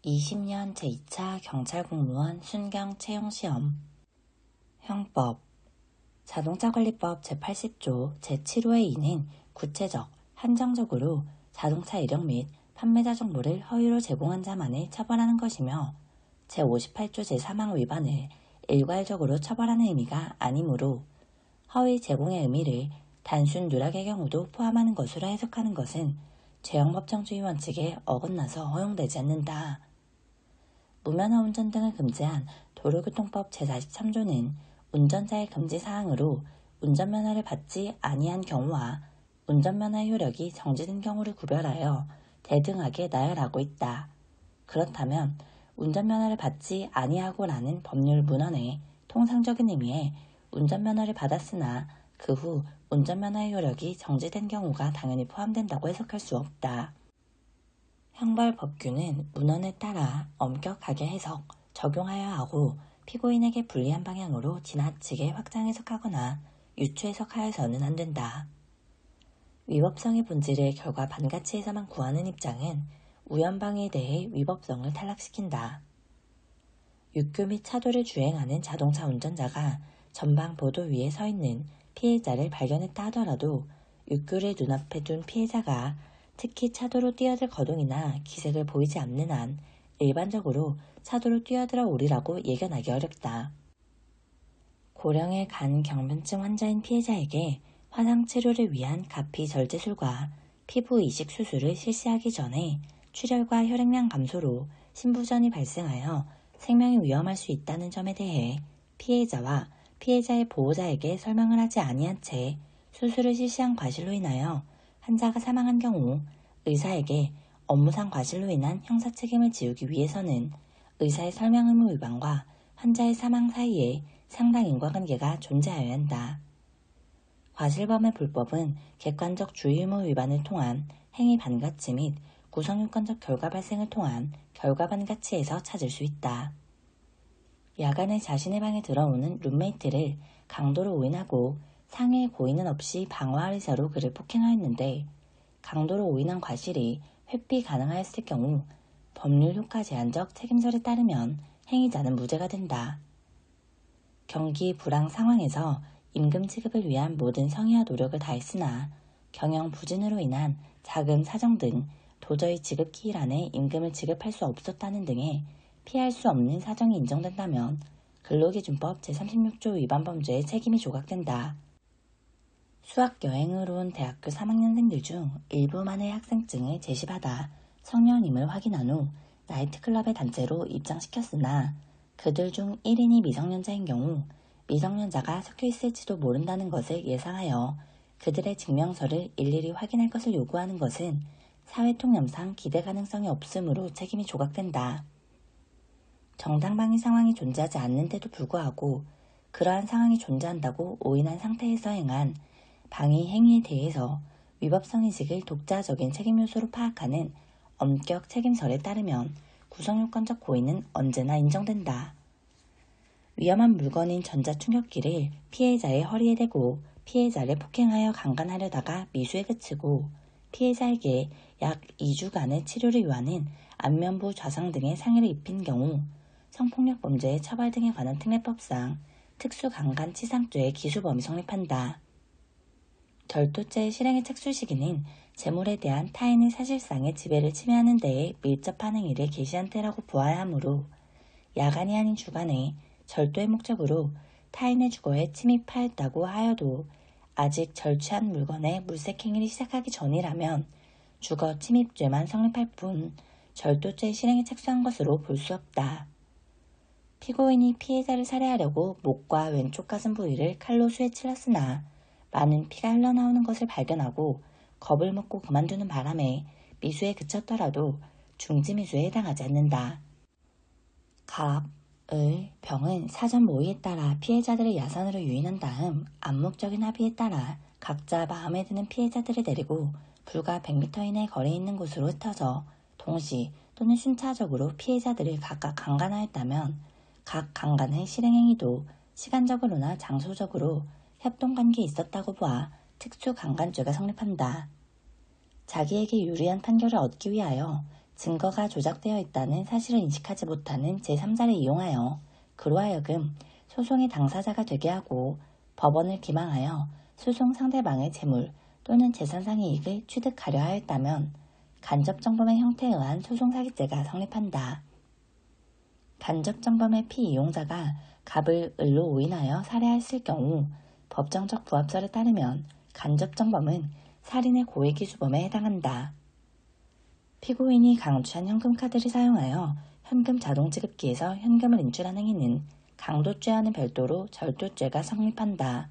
20년 제2차 경찰공무원 순경 채용시험 형법 자동차관리법 제80조 제7호의 2는 구체적, 한정적으로 자동차 이력 및 판매자 정보를 허위로 제공한 자만을 처벌하는 것이며 제58조 제3항 위반을 일괄적으로 처벌하는 의미가 아니므로 허위 제공의 의미를 단순 누락의 경우도 포함하는 것으로 해석하는 것은 죄형법정주의 원칙에 어긋나서 허용되지 않는다. 무면허 운전 등을 금지한 도로교통법 제43조는 운전자의 금지 사항으로 운전면허를 받지 아니한 경우와 운전면허의 효력이 정지된 경우를 구별하여 대등하게 나열하고 있다. 그렇다면 운전면허를 받지 아니하고라는 법률 문헌의 통상적인 의미에 운전면허를 받았으나 그 후 운전면허의 효력이 정지된 경우가 당연히 포함된다고 해석할 수 없다. 형벌법규는 문헌에 따라 엄격하게 해석, 적용하여야 하고 피고인에게 불리한 방향으로 지나치게 확장 해석하거나 유추 해석하여서는 안 된다. 위법성의 본질을 결과 반가치에서만 구하는 입장은 우연방해에 대해 위법성을 탈락시킨다. 육교 및 차도를 주행하는 자동차 운전자가 전방 보도 위에 서 있는 피해자를 발견했다 하더라도 육교를 눈앞에 둔 피해자가 특히 차도로 뛰어들 거동이나 기색을 보이지 않는 한 일반적으로 차도로 뛰어들어 오리라고 예견하기 어렵다. 고령의 간 경변증 환자인 피해자에게 화상치료를 위한 가피절제술과 피부 이식 수술을 실시하기 전에 출혈과 혈액량 감소로 신부전이 발생하여 생명이 위험할 수 있다는 점에 대해 피해자와 피해자의 보호자에게 설명을 하지 아니한 채 수술을 실시한 과실로 인하여 환자가 사망한 경우 의사에게 업무상 과실로 인한 형사책임을 지우기 위해서는 의사의 설명 의무 위반과 환자의 사망 사이에 상당 인과관계가 존재하여야 한다. 과실범의 불법은 객관적 주의 의무 위반을 통한 행위 반가치 및 구성요건적 결과 발생을 통한 결과 반가치에서 찾을 수 있다. 야간에 자신의 방에 들어오는 룸메이트를 강도로 오인하고 상해의 고의는 없이 방어할 의사로 그를 폭행하였는데 강도로 오인한 과실이 회피 가능하였을 경우 법률 효과 제한적 책임설에 따르면 행위자는 무죄가 된다. 경기 불황 상황에서 임금 지급을 위한 모든 성의와 노력을 다했으나 경영 부진으로 인한 자금 사정 등 도저히 지급 기일 안에 임금을 지급할 수 없었다는 등의 피할 수 없는 사정이 인정된다면 근로기준법 제36조 위반 범죄의 책임이 조각된다. 수학여행으로 온 대학교 3학년생들 중 일부만의 학생증을 제시받아 성년임을 확인한 후 나이트클럽의 단체로 입장시켰으나 그들 중 1인이 미성년자인 경우 미성년자가 섞여 있을지도 모른다는 것을 예상하여 그들의 증명서를 일일이 확인할 것을 요구하는 것은 사회통념상 기대 가능성이 없으므로 책임이 조각된다. 정당방위 상황이 존재하지 않는데도 불구하고 그러한 상황이 존재한다고 오인한 상태에서 행한 방위 행위에 대해서 위법성의식을 독자적인 책임 요소로 파악하는 엄격 책임설에 따르면 구성요건적 고의는 언제나 인정된다. 위험한 물건인 전자충격기를 피해자의 허리에 대고 피해자를 폭행하여 강간하려다가 미수에 그치고 피해자에게 약 2주간의 치료를 요하는 안면부 좌상 등의 상해를 입힌 경우 성폭력 범죄의 처벌 등에 관한 특례법상 특수강간치상죄의 기수범위 성립한다. 절도죄의 실행의 착수 시기는 재물에 대한 타인의 사실상의 지배를 침해하는 데에 밀접한 행위를 개시한 때라고 보아야 하므로 야간이 아닌 주간에 절도의 목적으로 타인의 주거에 침입하였다고 하여도 아직 절취한 물건의 물색행위를 시작하기 전이라면 주거 침입죄만 성립할 뿐 절도죄의 실행에 착수한 것으로 볼 수 없다. 피고인이 피해자를 살해하려고 목과 왼쪽 가슴 부위를 칼로 수에 찔렀으나 많은 피가 흘러나오는 것을 발견하고 겁을 먹고 그만두는 바람에 미수에 그쳤더라도 중지미수에 해당하지 않는다. 갑, 을, 병은 사전 모의에 따라 피해자들의 야산으로 유인한 다음 암묵적인 합의에 따라 각자 마음에 드는 피해자들을 데리고 불과 100m 이내 거리에 있는 곳으로 흩어져 동시 또는 순차적으로 피해자들을 각각 강간하였다면 각 강간의 실행행위도 시간적으로나 장소적으로 협동관계에 있었다고 보아 특수강간죄가 성립한다. 자기에게 유리한 판결을 얻기 위하여 증거가 조작되어 있다는 사실을 인식하지 못하는 제3자를 이용하여 그로 하여금 소송의 당사자가 되게 하고 법원을 기망하여 소송 상대방의 재물 또는 재산상의 이익을 취득하려 하였다면 간접정범의 형태에 의한 소송사기죄가 성립한다. 간접정범의 피이용자가 갑을 을로 오인하여 살해했을 경우 법정적 부합설에 따르면 간접정범은 살인의 고의기수범에 해당한다. 피고인이 강취한 현금카드를 사용하여 현금 자동지급기에서 현금을 인출한 행위는 강도죄와는 별도로 절도죄가 성립한다.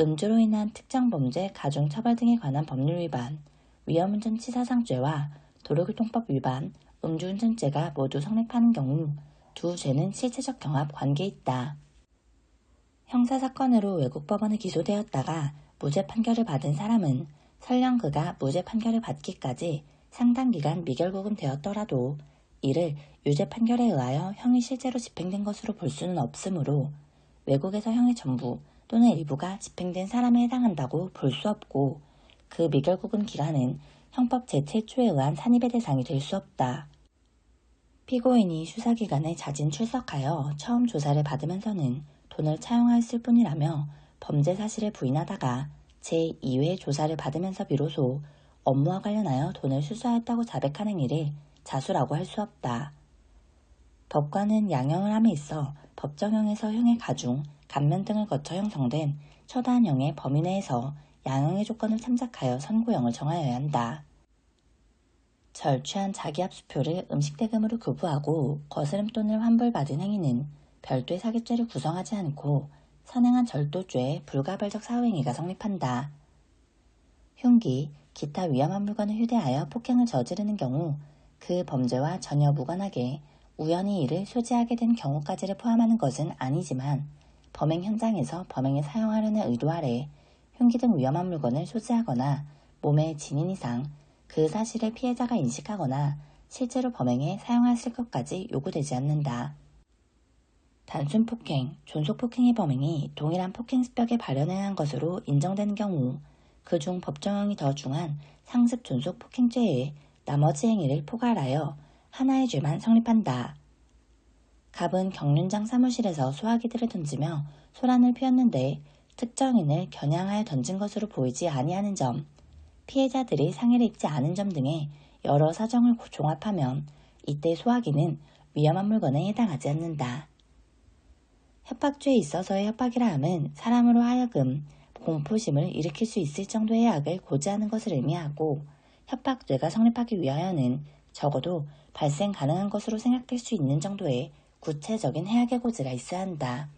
음주로 인한 특정범죄 가중처벌 등에 관한 법률 위반, 위험운전 치사상죄와 도로교통법 위반, 음주운전죄가 모두 성립하는 경우 두 죄는 실체적 경합 관계에 있다. 형사사건으로 외국법원에 기소되었다가 무죄 판결을 받은 사람은 설령 그가 무죄 판결을 받기까지 상당 기간 미결국은 되었더라도 이를 유죄 판결에 의하여 형이 실제로 집행된 것으로 볼 수는 없으므로 외국에서 형의 전부 또는 일부가 집행된 사람에 해당한다고 볼 수 없고 그 미결국은 기간은 형법 제7조에 의한 산입의 대상이 될 수 없다. 피고인이 수사기관에 자진 출석하여 처음 조사를 받으면서는 돈을 차용하였을 뿐이라며 범죄 사실을 부인하다가 제2회 조사를 받으면서 비로소 업무와 관련하여 돈을 수수하였다고 자백한 행위를 자수라고 할 수 없다. 법관은 양형을 함에 있어 법정형에서 형의 가중, 감면 등을 거쳐 형성된 처단형의 범위 내에서 양형의 조건을 참작하여 선고형을 정하여야 한다. 절취한 자기압수표를 음식대금으로 교부하고 거스름돈을 환불받은 행위는 별도의 사기죄를 구성하지 않고 선행한 절도죄의 불가벌적 사후행위가 성립한다. 흉기, 기타 위험한 물건을 휴대하여 폭행을 저지르는 경우 그 범죄와 전혀 무관하게 우연히 이를 소지하게 된 경우까지를 포함하는 것은 아니지만 범행 현장에서 범행에 사용하려는 의도 아래 흉기 등 위험한 물건을 소지하거나 몸에 지닌 이상 그 사실을 피해자가 인식하거나 실제로 범행에 사용했을 것까지 요구되지 않는다. 단순 폭행, 존속 폭행의 범행이 동일한 폭행 수법에 발현해야 한 것으로 인정되는 경우 그중 법정형이 더 중한 상습 존속 폭행죄에 나머지 행위를 포괄하여 하나의 죄만 성립한다. 갑은 경륜장 사무실에서 소화기들을 던지며 소란을 피웠는데 특정인을 겨냥하여 던진 것으로 보이지 아니하는 점, 피해자들이 상해를 입지 않은 점 등의 여러 사정을 종합하면 이때 소화기는 위험한 물건에 해당하지 않는다. 협박죄에 있어서의 협박이라 함은 사람으로 하여금 공포심을 일으킬 수 있을 정도의 악을 고지하는 것을 의미하고 협박죄가 성립하기 위하여는 적어도 발생 가능한 것으로 생각될 수 있는 정도의 구체적인 해악의 고지가 있어야 한다.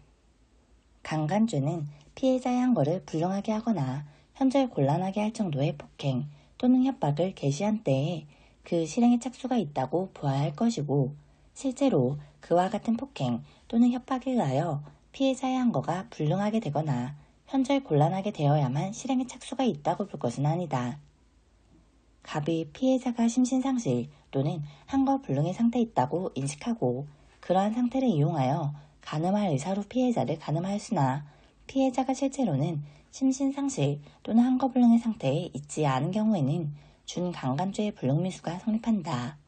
강간죄는 피해자의 한 거를 불능하게 하거나 현저히 곤란하게 할 정도의 폭행 또는 협박을 개시한 때에 그 실행에 착수가 있다고 보아야 할 것이고 실제로 그와 같은 폭행 또는 협박에 의하여 피해자의 한 거가 불능하게 되거나 현저히 곤란하게 되어야만 실행에 착수가 있다고 볼 것은 아니다. 갑이 피해자가 심신상실 또는 한 거 불능의 상태에 있다고 인식하고 그러한 상태를 이용하여 간음할 의사로 피해자를 간음하였으나 피해자가 실제로는 심신상실 또는 한 거 불능의 상태에 있지 않은 경우에는 준강간죄의 불능미수가 성립한다.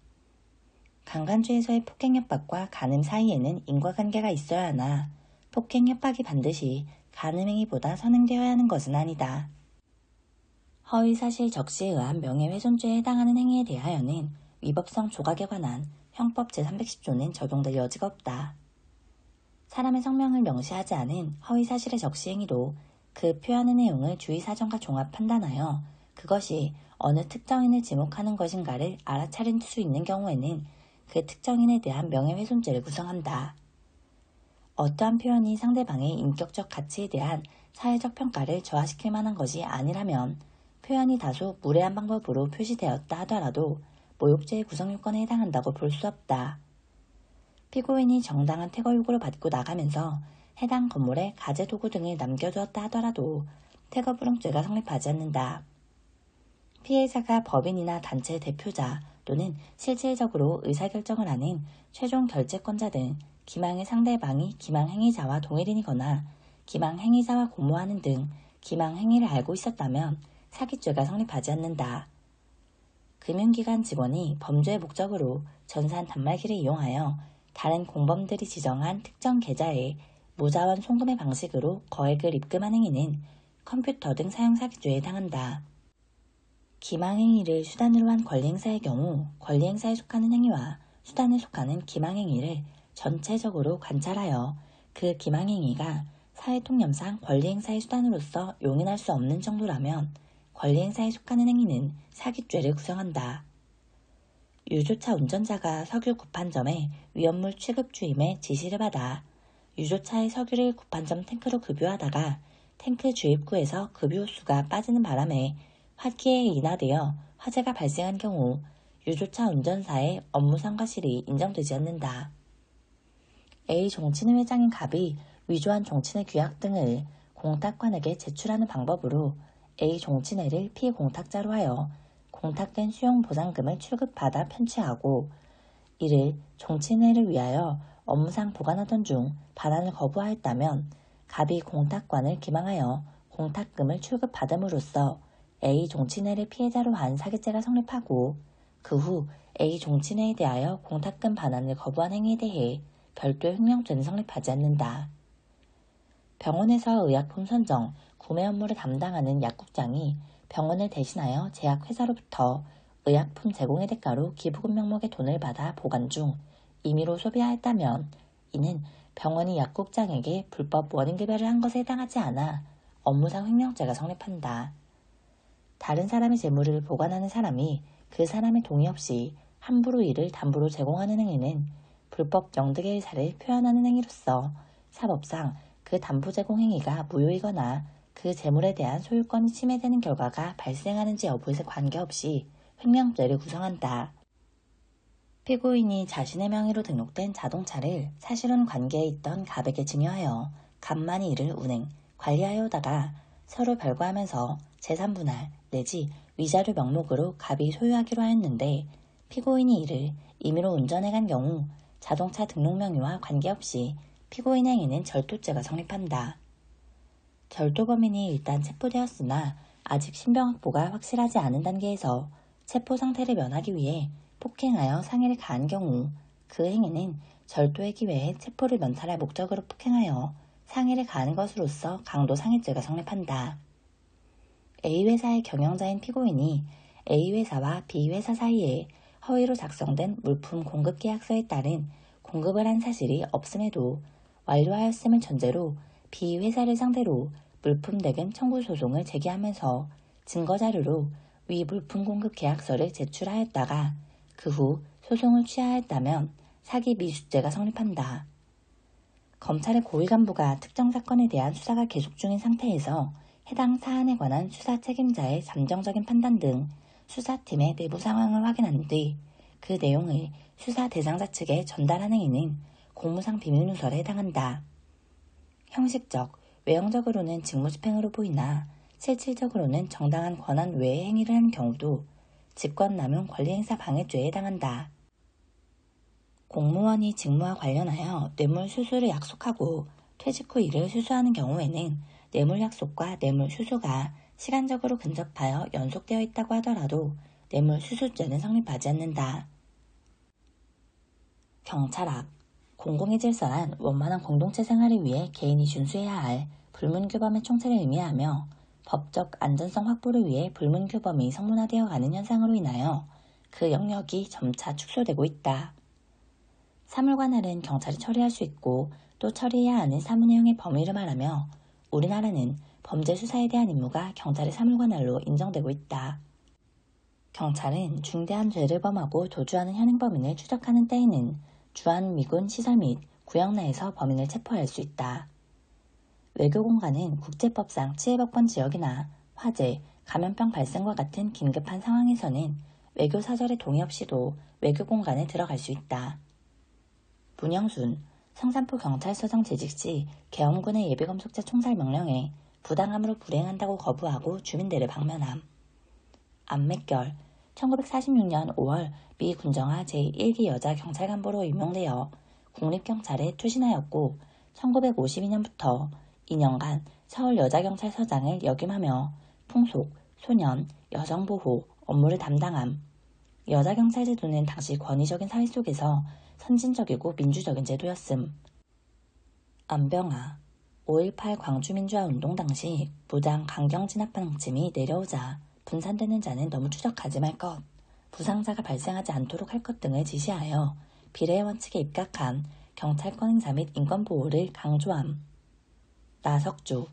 강간죄에서의 폭행협박과 간음 사이에는 인과관계가 있어야 하나 폭행협박이 반드시 간음행위보다 선행되어야 하는 것은 아니다. 허위사실 적시에 의한 명예훼손죄에 해당하는 행위에 대하여는 위법성 조각에 관한 형법 제310조는 적용될 여지가 없다. 사람의 성명을 명시하지 않은 허위사실의 적시행위도 그 표현의 내용을 주의사정과 종합 판단하여 그것이 어느 특정인을 지목하는 것인가를 알아차릴 수 있는 경우에는 그 특정인에 대한 명예훼손죄를 구성한다. 어떠한 표현이 상대방의 인격적 가치에 대한 사회적 평가를 저하시킬 만한 것이 아니라면 표현이 다소 무례한 방법으로 표시되었다 하더라도 모욕죄의 구성 요건에 해당한다고 볼 수 없다. 피고인이 정당한 퇴거 요구를 받고 나가면서 해당 건물에 가재 도구 등을 남겨두었다 하더라도 퇴거 불응죄가 성립하지 않는다. 피해자가 법인이나 단체 대표자 또는 실질적으로 의사결정을 하는 최종 결재권자 등 기망의 상대방이 기망행위자와 동일인이거나 기망행위자와 공모하는 등 기망행위를 알고 있었다면 사기죄가 성립하지 않는다. 금융기관 직원이 범죄 목적으로 전산 단말기를 이용하여 다른 공범들이 지정한 특정 계좌에 무자원 송금의 방식으로 거액을 입금한 행위는 컴퓨터 등 사용 사기죄에 해당한다. 기망행위를 수단으로 한 권리행사의 경우 권리행사에 속하는 행위와 수단에 속하는 기망행위를 전체적으로 관찰하여 그 기망행위가 사회통념상 권리행사의 수단으로서 용인할 수 없는 정도라면 권리행사에 속하는 행위는 사기죄를 구성한다. 유조차 운전자가 석유 구판점에 위험물 취급 주임의 지시를 받아 유조차의 석유를 구판점 탱크로 급유하다가 탱크 주입구에서 급유 호수가 빠지는 바람에 화기에 인하되어 화재가 발생한 경우 유조차 운전사의 업무상 과실이 인정되지 않는다. A 종친회 회장인 갑이 위조한 종친회 규약 등을 공탁관에게 제출하는 방법으로 A 종친회를 피공탁자로 하여 공탁된 수용보상금을 출급받아 편취하고 이를 종친회를 위하여 업무상 보관하던 중 반환을 거부하였다면 갑이 공탁관을 기망하여 공탁금을 출급받음으로써 A 종친회를 피해자로 한 사기죄가 성립하고 그 후 A 종친회에 대하여 공탁금 반환을 거부한 행위에 대해 별도의 횡령죄는 성립하지 않는다. 병원에서 의약품 선정, 구매 업무를 담당하는 약국장이 병원을 대신하여 제약회사로부터 의약품 제공의 대가로 기부금 명목의 돈을 받아 보관 중 임의로 소비하였다면 이는 병원이 약국장에게 불법 원인급여를 한 것에 해당하지 않아 업무상 횡령죄가 성립한다. 다른 사람의 재물을 보관하는 사람이 그 사람의 동의 없이 함부로 이를 담보로 제공하는 행위는 불법 영득의 의사를 표현하는 행위로서 사법상 그 담보 제공 행위가 무효이거나 그 재물에 대한 소유권이 침해되는 결과가 발생하는지 여부에 관계없이 횡령죄를 구성한다. 피고인이 자신의 명의로 등록된 자동차를 사실혼 관계에 있던 갑에게 증여하여 갑만이 이를 운행, 관리하여 오다가 서로 별거하면서 재산분할 내지 위자료 명목으로 갑이 소유하기로 하였는데 피고인이 이를 임의로 운전해간 경우 자동차 등록 명의와 관계없이 피고인의 행위는 절도죄가 성립한다. 절도범인이 일단 체포되었으나 아직 신병 확보가 확실하지 않은 단계에서 체포 상태를 면하기 위해 폭행하여 상해를 가한 경우 그 행위는 절도의 기회에 체포를 면탈할 목적으로 폭행하여 상해를 가한 것으로서 강도상해죄가 성립한다. A회사의 경영자인 피고인이 A회사와 B회사 사이에 허위로 작성된 물품 공급계약서에 따른 공급을 한 사실이 없음에도 완료하였음을 전제로 B회사를 상대로 물품 대금 청구 소송을 제기하면서 증거자료로 위 물품 공급 계약서를 제출하였다가 그 후 소송을 취하였다면 사기 미수죄가 성립한다. 검찰의 고위 간부가 특정 사건에 대한 수사가 계속 중인 상태에서 해당 사안에 관한 수사 책임자의 잠정적인 판단 등 수사팀의 내부 상황을 확인한 뒤 그 내용을 수사 대상자 측에 전달한 행위는 공무상 비밀누설에 해당한다. 형식적, 외형적으로는 직무집행으로 보이나 실질적으로는 정당한 권한 외의 행위를 한 경우도 직권남용 권리행사 방해죄에 해당한다. 공무원이 직무와 관련하여 뇌물 수수를 약속하고 퇴직 후 이를 수수하는 경우에는 뇌물 약속과 뇌물 수수가 시간적으로 근접하여 연속되어 있다고 하더라도 뇌물 수수죄는 성립하지 않는다. 경찰 앞 공공의 질서란 원만한 공동체 생활을 위해 개인이 준수해야 할 불문규범의 총체를 의미하며 법적 안전성 확보를 위해 불문규범이 성문화되어 가는 현상으로 인하여 그 영역이 점차 축소되고 있다. 사물관할은 경찰이 처리할 수 있고 또 처리해야 하는 사무 내용의 범위를 말하며 우리나라는 범죄 수사에 대한 임무가 경찰의 사물관할로 인정되고 있다. 경찰은 중대한 죄를 범하고 도주하는 현행범인을 추적하는 때에는 주한 미군 시설 및 구역 내에서 범인을 체포할 수 있다. 외교공간은 국제법상 치해법권 지역이나 화재, 감염병 발생과 같은 긴급한 상황에서는 외교사절의 동의 없이도 외교공간에 들어갈 수 있다. 문영순, 성산포 경찰서장 재직 시 계엄군의 예비검속자 총살 명령에 부당함으로 불이행한다고 거부하고 주민대를 방면함. 안맥결, 1946년 5월 미 군정화 제1기 여자 경찰간부로 임용되어 국립경찰에 투신하였고 1952년부터 2년간 서울 여자경찰서장을 역임하며 풍속, 소년, 여성보호 업무를 담당함. 여자 경찰 제도는 당시 권위적인 사회 속에서 선진적이고 민주적인 제도였음. 안병아 5.18 광주민주화운동 당시 무장 강경진압방침이 내려오자 분산되는 자는 너무 추적하지 말 것, 부상자가 발생하지 않도록 할 것 등을 지시하여 비례의 원칙에 입각한 경찰권 행사 및 인권보호를 강조함. 나석주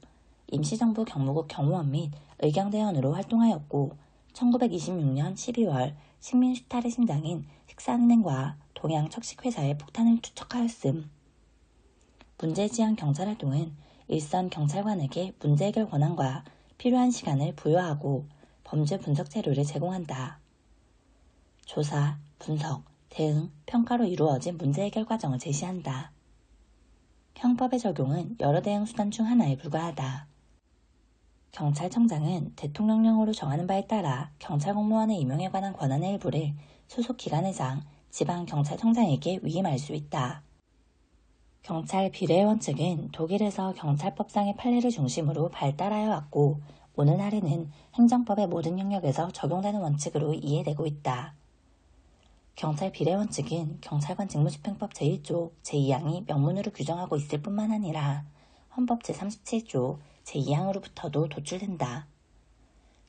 임시정부 경무국 경호원 및 의경대원으로 활동하였고 1926년 12월 식민 수탈의 심장인 식산은행과 동양 척식회사의 폭탄을 추적하였음. 문제지향 경찰활동은 일선 경찰관에게 문제 해결 권한과 필요한 시간을 부여하고 범죄 분석 자료를 제공한다. 조사, 분석, 대응, 평가로 이루어진 문제 해결 과정을 제시한다. 형법의 적용은 여러 대응 수단 중 하나에 불과하다. 경찰청장은 대통령령으로 정하는 바에 따라 경찰 공무원의 임용에 관한 권한의 일부를 소속 기관의장, 지방경찰청장에게 위임할 수 있다. 경찰 비례의 원칙은 독일에서 경찰법상의 판례를 중심으로 발달하여 왔고 오늘날에는 행정법의 모든 영역에서 적용되는 원칙으로 이해되고 있다. 경찰 비례 원칙은 경찰관 직무집행법 제1조 제2항이 명문으로 규정하고 있을 뿐만 아니라 헌법 제37조 제2항으로부터도 도출된다.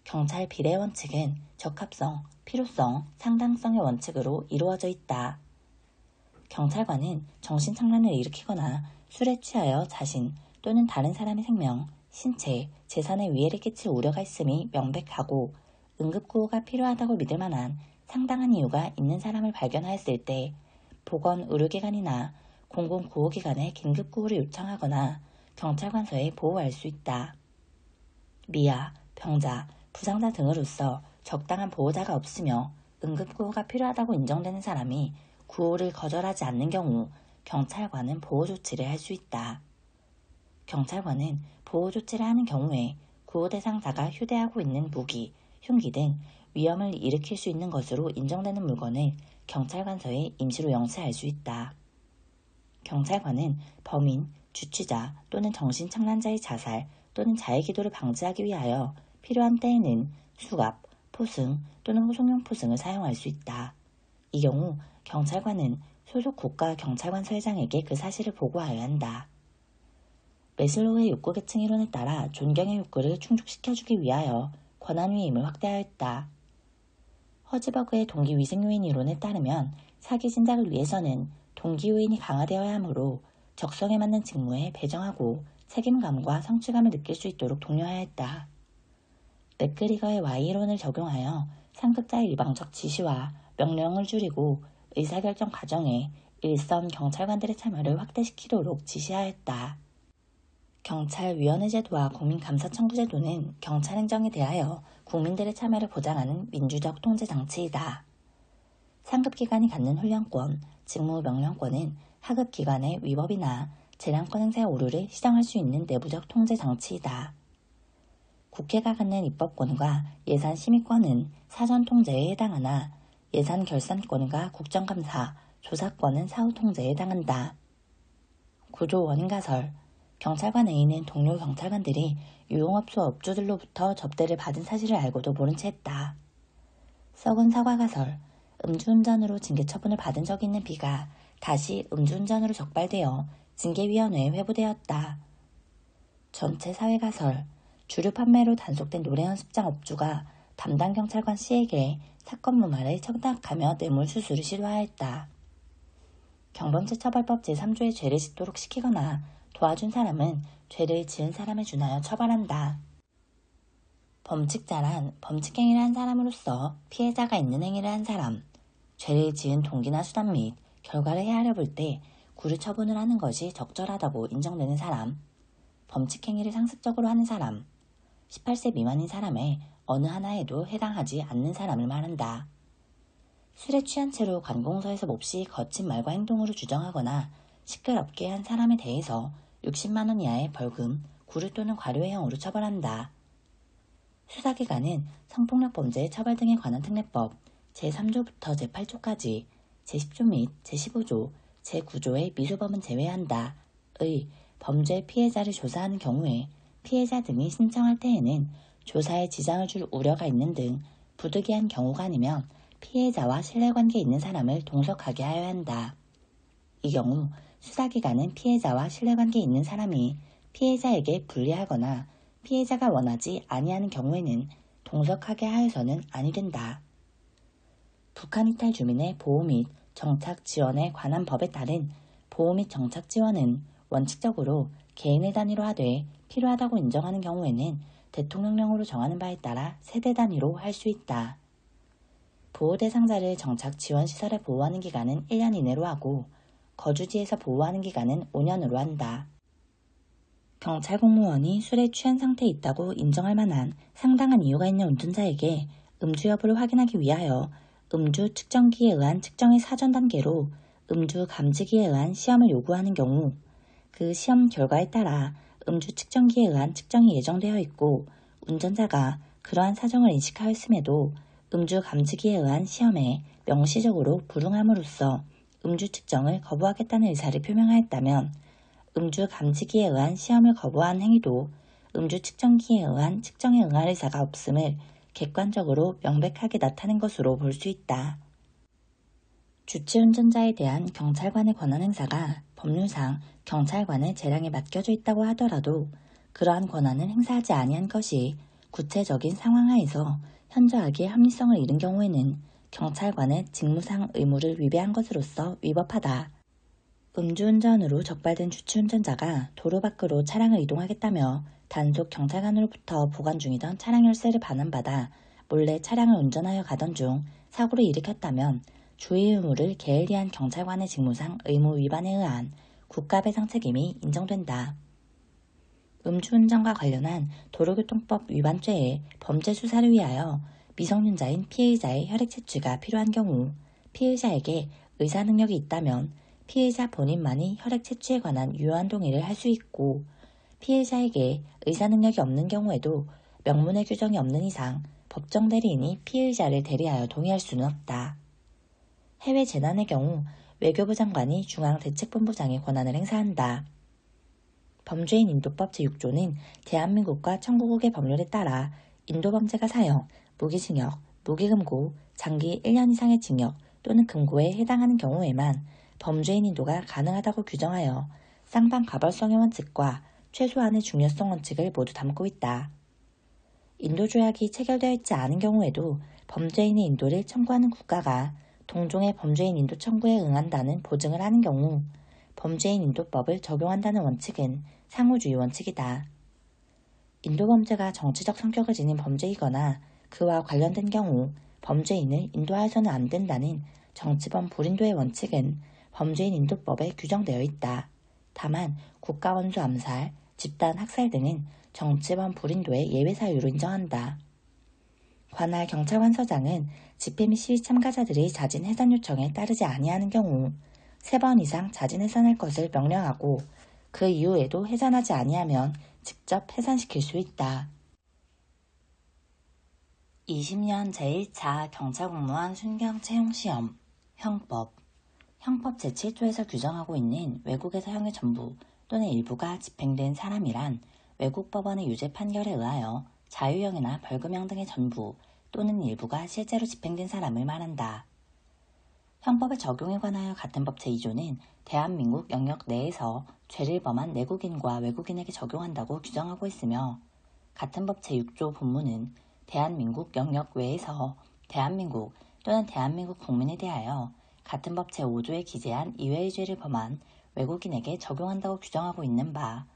경찰 비례 원칙은 적합성, 필요성, 상당성의 원칙으로 이루어져 있다. 경찰관은 정신착란을 일으키거나 술에 취하여 자신 또는 다른 사람의 생명, 신체, 재산에 위해를 끼칠 우려가 있음이 명백하고 응급구호가 필요하다고 믿을 만한 상당한 이유가 있는 사람을 발견하였을 때 보건의료기관이나 공공구호기관에 긴급구호를 요청하거나 경찰관서에 보호할 수 있다. 미아, 병자, 부상자 등으로서 적당한 보호자가 없으며 응급구호가 필요하다고 인정되는 사람이 구호를 거절하지 않는 경우 경찰관은 보호조치를 할 수 있다. 경찰관은 보호조치를 하는 경우에 구호 대상자가 휴대하고 있는 무기, 흉기 등 위험을 일으킬 수 있는 것으로 인정되는 물건을 경찰관서에 임시로 영치할 수 있다. 경찰관은 범인, 주취자 또는 정신착란자의 자살 또는 자해기도를 방지하기 위하여 필요한 때에는 수갑, 포승 또는 호송용 포승을 사용할 수 있다. 이 경우 경찰관은 소속 국가경찰관서장에게 그 사실을 보고하여야 한다. 메슬로우의 욕구 계층 이론에 따라 존경의 욕구를 충족시켜주기 위하여 권한위임을 확대하였다. 허즈버그의 동기위생요인 이론에 따르면 사기 진작을 위해서는 동기요인이 강화되어야 하므로 적성에 맞는 직무에 배정하고 책임감과 성취감을 느낄 수 있도록 독려하였다. 맥그리거의 Y이론을 적용하여 상급자의 일방적 지시와 명령을 줄이고 의사결정 과정에 일선 경찰관들의 참여를 확대시키도록 지시하였다. 경찰위원회 제도와 국민감사청구 제도는 경찰행정에 대하여 국민들의 참여를 보장하는 민주적 통제 장치이다. 상급기관이 갖는 훈련권, 직무명령권은 하급기관의 위법이나 재량권 행사의 오류를 시정할 수 있는 내부적 통제 장치이다. 국회가 갖는 입법권과 예산심의권은 사전통제에 해당하나 예산결산권과 국정감사, 조사권은 사후통제에 해당한다. 구조 원인가설 경찰관 A는 동료 경찰관들이 유흥업소 업주들로부터 접대를 받은 사실을 알고도 모른 채 했다. 썩은 사과가설 음주운전으로 징계처분을 받은 적이 있는 B가 다시 음주운전으로 적발되어 징계위원회에 회부되었다. 전체 사회가설 주류 판매로 단속된 노래연습장 업주가 담당 경찰관 C에게 사건 무마를 청탁하며 뇌물수수를 시도하였다. 경범죄처벌법 제3조의 죄를 짓도록 시키거나 도와준 사람은 죄를 지은 사람에 준하여 처벌한다. 범칙자란 범칙행위를 한 사람으로서 피해자가 있는 행위를 한 사람, 죄를 지은 동기나 수단 및 결과를 헤아려 볼 때 구류 처분을 하는 것이 적절하다고 인정되는 사람, 범칙행위를 상습적으로 하는 사람, 18세 미만인 사람의 어느 하나에도 해당하지 않는 사람을 말한다. 술에 취한 채로 관공서에서 몹시 거친 말과 행동으로 주정하거나 시끄럽게 한 사람에 대해서 60만 원 이하의 벌금, 구류 또는 과료형으로 처벌한다. 수사기관은 성폭력 범죄 처벌 등에 관한 특례법 제3조부터 제8조까지 제10조 및 제15조, 제9조의 미수범은 제외한다. 의 범죄 피해자를 조사하는 경우에 피해자 등이 신청할 때에는 조사에 지장을 줄 우려가 있는 등 부득이한 경우가 아니면 피해자와 신뢰관계에 있는 사람을 동석하게 하여야 한다. 이 경우 수사기관은 피해자와 신뢰관계에 있는 사람이 피해자에게 불리하거나 피해자가 원하지 아니하는 경우에는 동석하게 하여서는 아니 된다. 북한 이탈 주민의 보호 및 정착 지원에 관한 법에 따른 보호 및 정착 지원은 원칙적으로 개인의 단위로 하되 필요하다고 인정하는 경우에는 대통령령으로 정하는 바에 따라 세대 단위로 할 수 있다. 보호 대상자를 정착 지원 시설에 보호하는 기간은 1년 이내로 하고 거주지에서 보호하는 기간은 5년으로 한다. 경찰 공무원이 술에 취한 상태에 있다고 인정할 만한 상당한 이유가 있는 운전자에게 음주 여부를 확인하기 위하여 음주 측정기에 의한 측정의 사전 단계로 음주 감지기에 의한 시험을 요구하는 경우 그 시험 결과에 따라 음주 측정기에 의한 측정이 예정되어 있고 운전자가 그러한 사정을 인식하였음에도 음주 감지기에 의한 시험에 명시적으로 불응함으로써 음주 측정을 거부하겠다는 의사를 표명하였다면 음주 감지기에 의한 시험을 거부한 행위도 음주 측정기에 의한 측정에 응할 의사가 없음을 객관적으로 명백하게 나타낸 것으로 볼 수 있다. 주치운전자에 대한 경찰관의 권한 행사가 법률상 경찰관의 재량에 맡겨져 있다고 하더라도 그러한 권한을 행사하지 아니한 것이 구체적인 상황하에서 현저하게 합리성을 잃은 경우에는 경찰관의 직무상 의무를 위배한 것으로서 위법하다. 음주운전으로 적발된 주치운전자가 도로 밖으로 차량을 이동하겠다며 단속 경찰관으로부터 보관 중이던 차량 열쇠를 반환받아 몰래 차량을 운전하여 가던 중 사고를 일으켰다면 주의 의무를 게을리한 경찰관의 직무상 의무 위반에 의한 국가배상 책임이 인정된다. 음주운전과 관련한 도로교통법 위반죄의 범죄 수사를 위하여 미성년자인 피해자의 혈액 채취가 필요한 경우 피해자에게 의사능력이 있다면 피해자 본인만이 혈액 채취에 관한 유효한 동의를 할 수 있고 피해자에게 의사능력이 없는 경우에도 명문의 규정이 없는 이상 법정 대리인이 피의자를 대리하여 동의할 수는 없다. 해외 재난의 경우 외교부 장관이 중앙대책본부장의 권한을 행사한다. 범죄인 인도법 제6조는 대한민국과 청구국의 법률에 따라 인도범죄가 사형, 무기징역, 무기금고, 장기 1년 이상의 징역 또는 금고에 해당하는 경우에만 범죄인 인도가 가능하다고 규정하여 쌍방가벌성의 원칙과 최소한의 중요성 원칙을 모두 담고 있다. 인도조약이 체결되어 있지 않은 경우에도 범죄인의 인도를 청구하는 국가가 동종의 범죄인 인도 청구에 응한다는 보증을 하는 경우 범죄인 인도법을 적용한다는 원칙은 상호주의 원칙이다. 인도범죄가 정치적 성격을 지닌 범죄이거나 그와 관련된 경우 범죄인을 인도하여서는 안 된다는 정치범 불인도의 원칙은 범죄인 인도법에 규정되어 있다. 다만 국가원수 암살, 집단 학살 등은 정치범 불인도의 예외 사유로 인정한다. 관할 경찰관서장은 집회 및 시위 참가자들의 자진 해산 요청에 따르지 아니하는 경우 3번 이상 자진 해산할 것을 명령하고 그 이후에도 해산하지 아니하면 직접 해산시킬 수 있다. 20년 제1차 경찰공무원 순경 채용시험 형법 형법 제7조에서 규정하고 있는 외국에서 형의 전부 또는 일부가 집행된 사람이란 외국 법원의 유죄 판결에 의하여 자유형이나 벌금형 등의 전부 또는 일부가 실제로 집행된 사람을 말한다. 형법의 적용에 관하여 같은 법 제2조는 대한민국 영역 내에서 죄를 범한 내국인과 외국인에게 적용한다고 규정하고 있으며 같은 법 제6조 본문은 대한민국 영역 외에서 대한민국 또는 대한민국 국민에 대하여 같은 법 제5조에 기재한 이외의 죄를 범한 외국인에게 적용한다고 규정하고 있는 바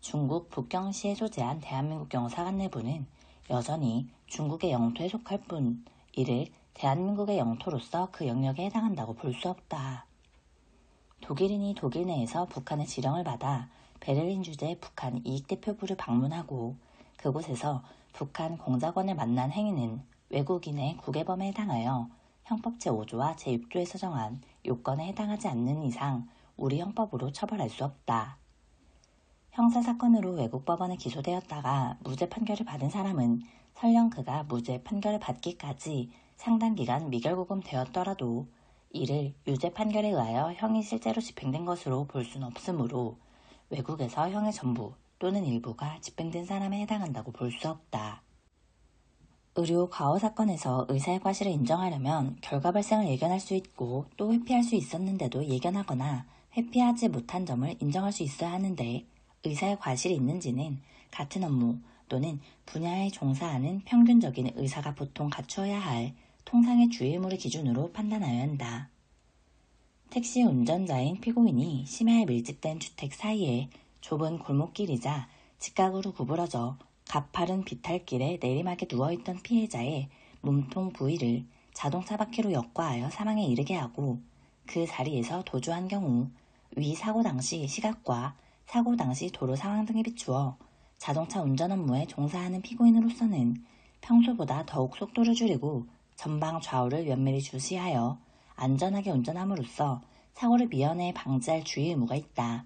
중국 북경시에 소재한 대한민국 영사관 내부는 여전히 중국의 영토에 속할 뿐 이를 대한민국의 영토로서 그 영역에 해당한다고 볼 수 없다. 독일인이 독일 내에서 북한의 지령을 받아 베를린 주재 북한 이익대표부를 방문하고 그곳에서 북한 공작원을 만난 행위는 외국인의 국외범에 해당하여 형법 제5조와 제6조에서 정한 요건에 해당하지 않는 이상 우리 형법으로 처벌할 수 없다. 형사사건으로 외국법원에 기소되었다가 무죄 판결을 받은 사람은 설령 그가 무죄 판결을 받기까지 상당 기간 미결구금되었더라도 이를 유죄 판결에 의하여 형이 실제로 집행된 것으로 볼 수는 없으므로 외국에서 형의 전부 또는 일부가 집행된 사람에 해당한다고 볼 수 없다. 의료 과오 사건에서 의사의 과실을 인정하려면 결과 발생을 예견할 수 있고 또 회피할 수 있었는데도 예견하거나 회피하지 못한 점을 인정할 수 있어야 하는데 의사의 과실이 있는지는 같은 업무 또는 분야에 종사하는 평균적인 의사가 보통 갖추어야 할 통상의 주의 의무를 기준으로 판단하여야 한다. 택시 운전자인 피고인이 심야에 밀집된 주택 사이에 좁은 골목길이자 직각으로 구부러져 가파른 비탈길에 내리막에 누워있던 피해자의 몸통 부위를 자동차 바퀴로 역과하여 사망에 이르게 하고 그 자리에서 도주한 경우 위 사고 당시 시각과 사고 당시 도로 상황 등에 비추어 자동차 운전 업무에 종사하는 피고인으로서는 평소보다 더욱 속도를 줄이고 전방 좌우를 면밀히 주시하여 안전하게 운전함으로써 사고를 미연에 방지할 주의 의무가 있다.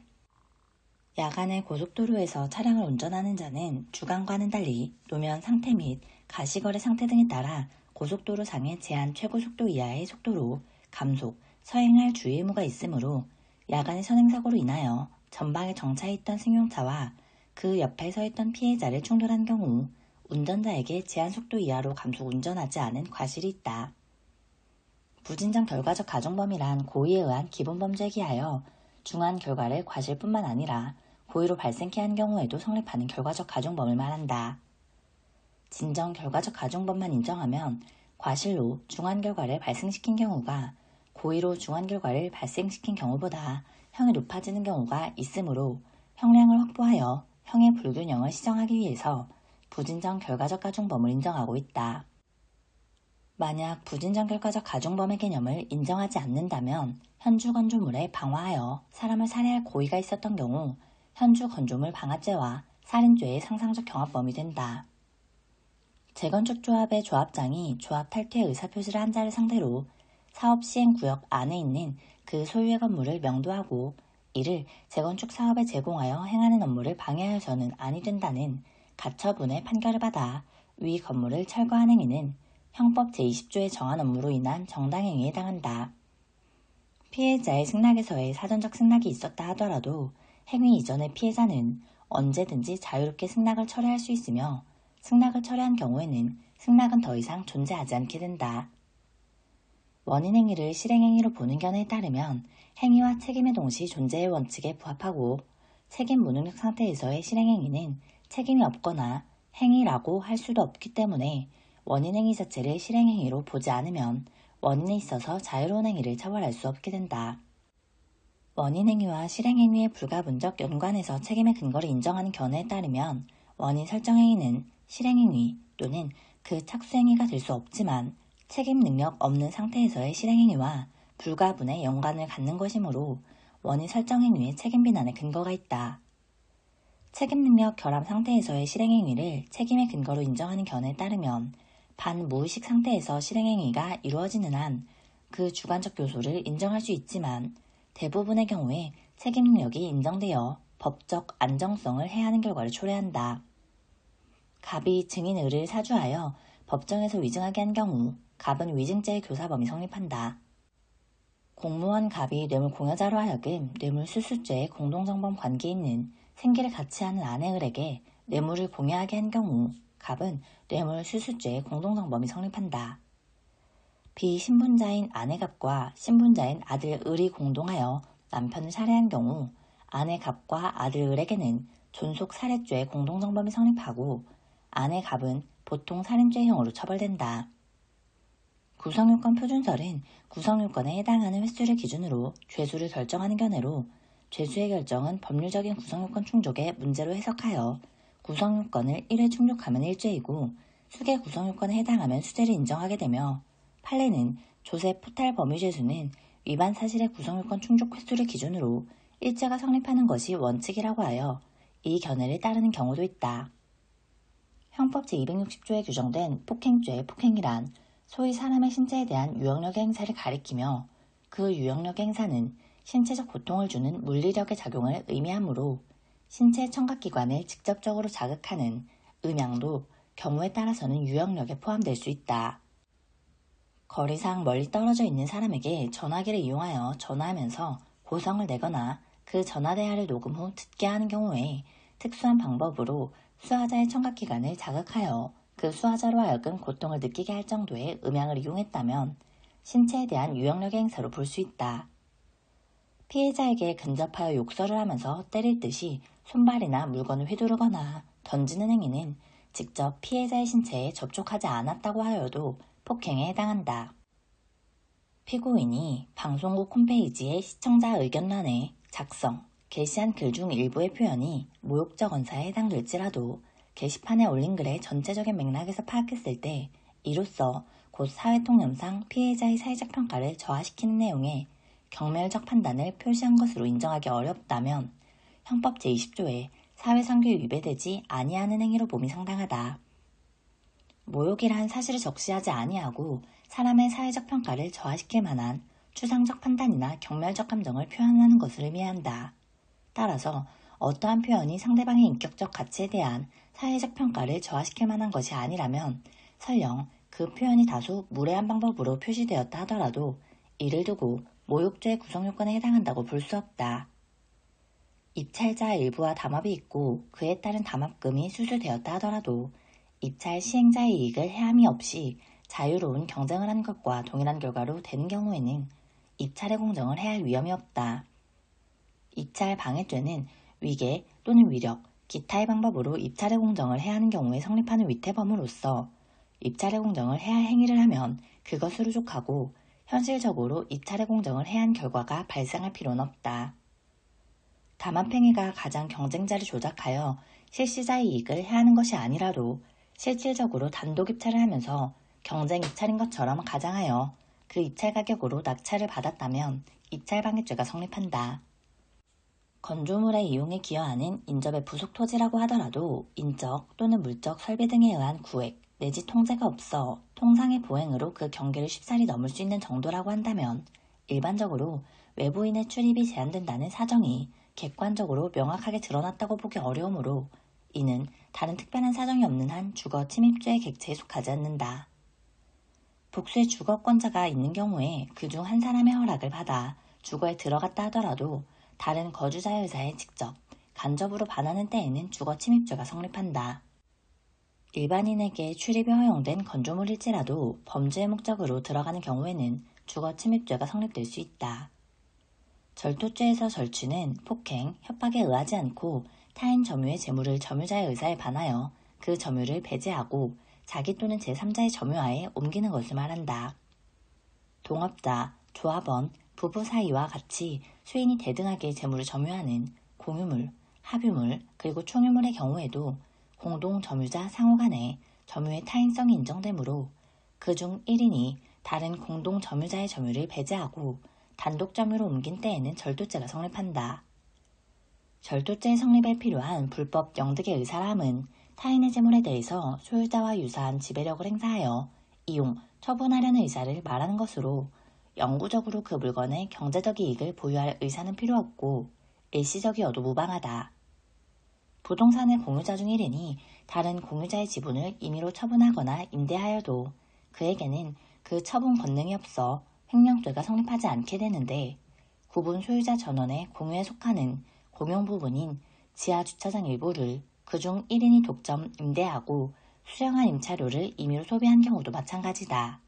야간에 고속도로에서 차량을 운전하는 자는 주간과는 달리 노면 상태 및 가시거리 상태 등에 따라 고속도로상의 제한 최고 속도 이하의 속도로 감속, 서행할 주의 의무가 있으므로 야간의 선행사고로 인하여 전방에 정차해 있던 승용차와 그 옆에 서 있던 피해자를 충돌한 경우 운전자에게 제한 속도 이하로 감속 운전하지 않은 과실이 있다. 부진정 결과적 가중범위란 고의에 의한 기본범죄에 기하여 중한 결과를 과실뿐만 아니라 고의로 발생케 한 경우에도 성립하는 결과적 가중범을 말한다. 진정 결과적 가중범만 인정하면 과실로 중한 결과를 발생시킨 경우가 고의로 중한 결과를 발생시킨 경우보다 형이 높아지는 경우가 있으므로 형량을 확보하여 형의 불균형을 시정하기 위해서 부진정 결과적 가중범을 인정하고 있다. 만약 부진정 결과적 가중범의 개념을 인정하지 않는다면 현주 건조물에 방화하여 사람을 살해할 고의가 있었던 경우 현주 건조물 방화죄와 살인죄의 상상적 경합범위 된다. 재건축 조합의 조합장이 조합 탈퇴 의사표시를 한 자를 상대로 사업 시행 구역 안에 있는 그 소유의 건물을 명도하고 이를 재건축 사업에 제공하여 행하는 업무를 방해하여서는 아니 된다는 가처분의 판결을 받아 위 건물을 철거한 행위는 형법 제20조에 정한 업무로 인한 정당행위에 해당한다. 피해자의 승낙에서의 사전적 승낙이 있었다 하더라도 행위 이전의 피해자는 언제든지 자유롭게 승낙을 철회할 수 있으며 승낙을 철회한 경우에는 승낙은 더 이상 존재하지 않게 된다. 원인행위를 실행행위로 보는 견해에 따르면 행위와 책임의 동시 존재의 원칙에 부합하고 책임 무능력 상태에서의 실행행위는 책임이 없거나 행위라고 할 수도 없기 때문에 원인행위 자체를 실행행위로 보지 않으면 원인에 있어서 자유로운 행위를 처벌할 수 없게 된다. 원인행위와 실행행위의 불가분적 연관에서 책임의 근거를 인정하는 견해에 따르면 원인 설정행위는 실행행위 또는 그 착수행위가 될 수 없지만 책임 능력 없는 상태에서의 실행행위와 불가분의 연관을 갖는 것이므로 원인 설정행위의 책임 비난의 근거가 있다. 책임 능력 결함 상태에서의 실행행위를 책임의 근거로 인정하는 견해에 따르면 반무의식 상태에서 실행행위가 이루어지는 한 그 주관적 요소를 인정할 수 있지만 대부분의 경우에 책임 능력이 인정되어 법적 안정성을 해하는 결과를 초래한다. 갑이 증인 을을 사주하여 법정에서 위증하게 한 경우 갑은 위증죄의 교사범이 성립한다. 공무원 갑이 뇌물 공여자로 하여금 뇌물수수죄의 공동정범 관계에 있는 생계를 같이 하는 아내 을에게 뇌물을 공여하게 한 경우 갑은 뇌물수수죄의 공동정범이 성립한다. 비신분자인 아내 갑과 신분자인 아들 을이 공동하여 남편을 살해한 경우 아내 갑과 아들 을에게는 존속 살해죄의 공동정범이 성립하고 아내 갑은 보통 살인죄형으로 처벌된다. 구성요건 표준설은 구성요건에 해당하는 횟수를 기준으로 죄수를 결정하는 견해로 죄수의 결정은 법률적인 구성요건 충족의 문제로 해석하여 구성요건을 1회 충족하면 1죄이고 수개 구성요건에 해당하면 수재를 인정하게 되며 판례는 조세 포탈 범위 죄수는 위반 사실의 구성요건 충족 횟수를 기준으로 1죄가 성립하는 것이 원칙이라고 하여 이 견해를 따르는 경우도 있다. 형법 제260조에 규정된 폭행죄의 폭행이란 소위 사람의 신체에 대한 유형력의 행사를 가리키며 그 유형력의 행사는 신체적 고통을 주는 물리력의 작용을 의미하므로 신체 청각기관을 직접적으로 자극하는 음양도 경우에 따라서는 유형력에 포함될 수 있다. 거리상 멀리 떨어져 있는 사람에게 전화기를 이용하여 전화하면서 고성을 내거나 그 전화 대화를 녹음 후 듣게 하는 경우에 특수한 방법으로 수화자의 청각기관을 자극하여 그 수화자로 하여금 고통을 느끼게 할 정도의 음향을 이용했다면 신체에 대한 유형력의 행사로 볼 수 있다. 피해자에게 근접하여 욕설을 하면서 때릴 듯이 손발이나 물건을 휘두르거나 던지는 행위는 직접 피해자의 신체에 접촉하지 않았다고 하여도 폭행에 해당한다. 피고인이 방송국 홈페이지의 시청자 의견란에 작성, 게시한 글 중 일부의 표현이 모욕적 언사에 해당될지라도 게시판에 올린 글의 전체적인 맥락에서 파악했을 때 이로써 곧 사회통념상 피해자의 사회적 평가를 저하시키는 내용의 경멸적 판단을 표시한 것으로 인정하기 어렵다면 형법 제20조에 사회선교에 위배되지 아니하는 행위로 봄이 상당하다. 모욕이란 사실을 적시하지 아니하고 사람의 사회적 평가를 저하시킬 만한 추상적 판단이나 경멸적 감정을 표현하는 것을 의미한다. 따라서 어떠한 표현이 상대방의 인격적 가치에 대한 사회적 평가를 저하시킬 만한 것이 아니라면 설령 그 표현이 다소 무례한 방법으로 표시되었다 하더라도 이를 두고 모욕죄의 구성요건에 해당한다고 볼 수 없다. 입찰자 일부와 담합이 있고 그에 따른 담합금이 수수되었다 하더라도 입찰 시행자의 이익을 해함이 없이 자유로운 경쟁을 한 것과 동일한 결과로 되는 경우에는 입찰의 공정을 해할 위험이 없다. 입찰 방해죄는 위계 또는 위력, 기타의 방법으로 입찰의 공정을 해하는 경우에 성립하는 위태범으로서 입찰의 공정을 해할 행위를 하면 그것으로 족하고 현실적으로 입찰의 공정을 해한 결과가 발생할 필요는 없다. 담합행위가 가장 경쟁자를 조작하여 실시자의 이익을 해하는 것이 아니라도 실질적으로 단독 입찰을 하면서 경쟁 입찰인 것처럼 가장하여 그 입찰 가격으로 낙찰을 받았다면 입찰방해죄가 성립한다. 건조물의 이용에 기여하는 인접의 부속 토지라고 하더라도 인적 또는 물적 설비 등에 의한 구획 내지 통제가 없어 통상의 보행으로 그 경계를 쉽사리 넘을 수 있는 정도라고 한다면 일반적으로 외부인의 출입이 제한된다는 사정이 객관적으로 명확하게 드러났다고 보기 어려우므로 이는 다른 특별한 사정이 없는 한 주거 침입죄의 객체에 속하지 않는다. 복수의 주거권자가 있는 경우에 그중 한 사람의 허락을 받아 주거에 들어갔다 하더라도 다른 거주자의 의사에 직접, 간접으로 반하는 때에는 주거 침입죄가 성립한다. 일반인에게 출입이 허용된 건조물일지라도 범죄의 목적으로 들어가는 경우에는 주거 침입죄가 성립될 수 있다. 절도죄에서 절취는 폭행, 협박에 의하지 않고 타인 점유의 재물을 점유자의 의사에 반하여 그 점유를 배제하고 자기 또는 제3자의 점유하에 옮기는 것을 말한다. 동업자, 조합원, 부부 사이와 같이 수인이 대등하게 재물을 점유하는 공유물, 합유물, 그리고 총유물의 경우에도 공동 점유자 상호 간에 점유의 타인성이 인정되므로 그중 1인이 다른 공동 점유자의 점유를 배제하고 단독 점유로 옮긴 때에는 절도죄가 성립한다. 절도죄의 성립에 필요한 불법 영득의 의사함은 타인의 재물에 대해서 소유자와 유사한 지배력을 행사하여 이용, 처분하려는 의사를 말하는 것으로 영구적으로 그 물건의 경제적 이익을 보유할 의사는 필요 없고 일시적이어도 무방하다. 부동산의 공유자 중 1인이 다른 공유자의 지분을 임의로 처분하거나 임대하여도 그에게는 그 처분 권능이 없어 횡령죄가 성립하지 않게 되는데 구분 소유자 전원의 공유에 속하는 공용 부분인 지하 주차장 일부를 그중 1인이 독점 임대하고 수령한 임차료를 임의로 소비한 경우도 마찬가지다.